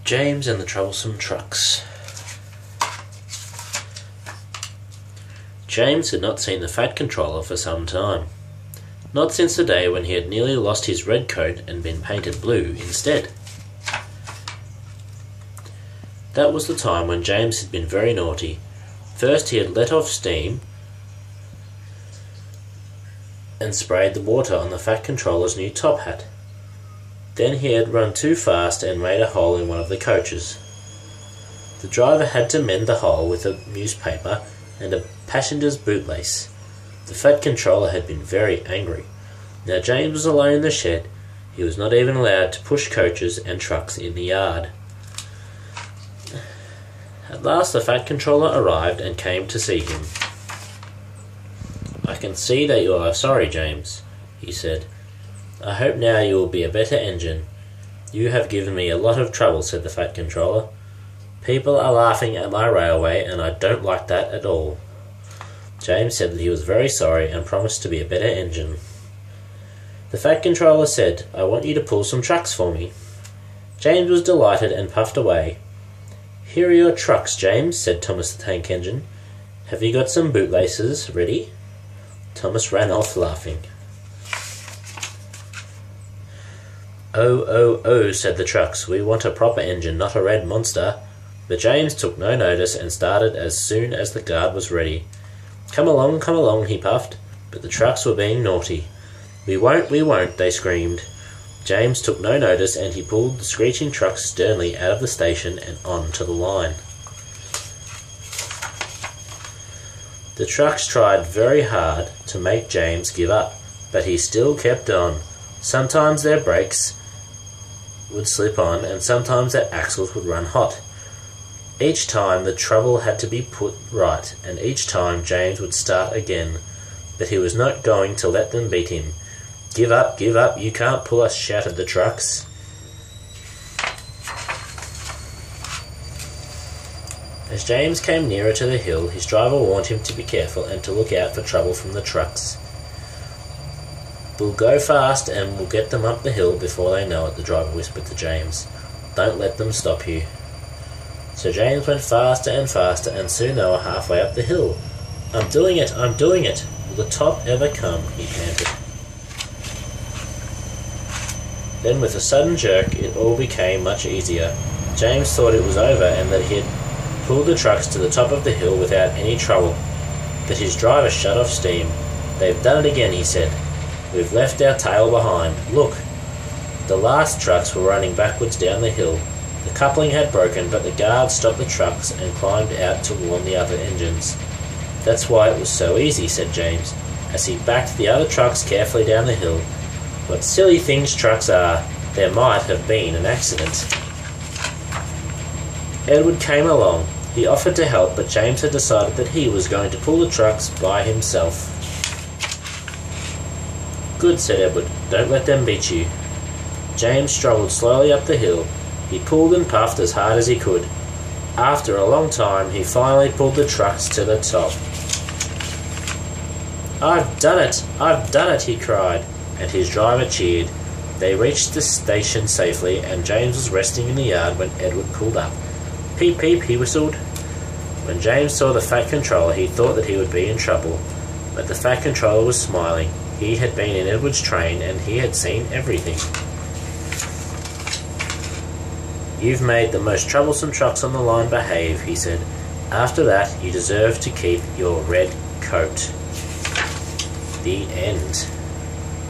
James and the Troublesome Trucks. James had not seen the Fat Controller for some time. Not since the day when he had nearly lost his red coat and been painted blue instead. That was the time when James had been very naughty. First he had let off steam and sprayed the water on the Fat Controller's new top hat. Then he had run too fast and made a hole in one of the coaches. The driver had to mend the hole with a newspaper and a passenger's bootlace. The Fat Controller had been very angry. Now James was alone in the shed. He was not even allowed to push coaches and trucks in the yard. At last the Fat Controller arrived and came to see him. "I can see that you are sorry, James," he said. "I hope now you will be a better engine. You have given me a lot of trouble," said the Fat Controller. "People are laughing at my railway and I don't like that at all." James said that he was very sorry and promised to be a better engine. The Fat Controller said, "I want you to pull some trucks for me." James was delighted and puffed away. "Here are your trucks, James," said Thomas the Tank Engine. "Have you got some bootlaces ready?" Thomas ran off laughing. "Oh, oh, oh," said the trucks, "we want a proper engine, not a red monster." But James took no notice and started as soon as the guard was ready. Come along," he puffed, but the trucks were being naughty. We won't," they screamed. James took no notice and he pulled the screeching trucks sternly out of the station and on to the line. The trucks tried very hard to make James give up, but he still kept on. Sometimes their brakes would slip on and sometimes their axles would run hot. Each time the trouble had to be put right, and each time James would start again, but he was not going to let them beat him. Give up, you can't pull us," shouted the trucks. As James came nearer to the hill, his driver warned him to be careful and to look out for trouble from the trucks. "We'll go fast and we'll get them up the hill before they know it," the driver whispered to James. "Don't let them stop you." So James went faster and faster, and soon they were halfway up the hill. I'm doing it! Will the top ever come?" he panted. Then with a sudden jerk, it all became much easier. James thought it was over and that he had pulled the trucks to the top of the hill without any trouble. But his driver shut off steam. "They've done it again," he said. "We've left our tail behind. Look!" The last trucks were running backwards down the hill. The coupling had broken, but the guard stopped the trucks and climbed out to warn the other engines. "That's why it was so easy," said James, as he backed the other trucks carefully down the hill. "What silly things trucks are! There might have been an accident." Edward came along. He offered to help, but James had decided that he was going to pull the trucks by himself. "Good," said Edward. "Don't let them beat you." James struggled slowly up the hill. He pulled and puffed as hard as he could. After a long time, he finally pulled the trucks to the top. I've done it, he cried, and his driver cheered. They reached the station safely, and James was resting in the yard when Edward pulled up. "Peep, peep," he whistled. When James saw the Fat Controller, he thought that he would be in trouble. But the Fat Controller was smiling. He had been in Edward's train, and he had seen everything. "You've made the most troublesome trucks on the line behave," he said. "After that, you deserve to keep your red coat." The end.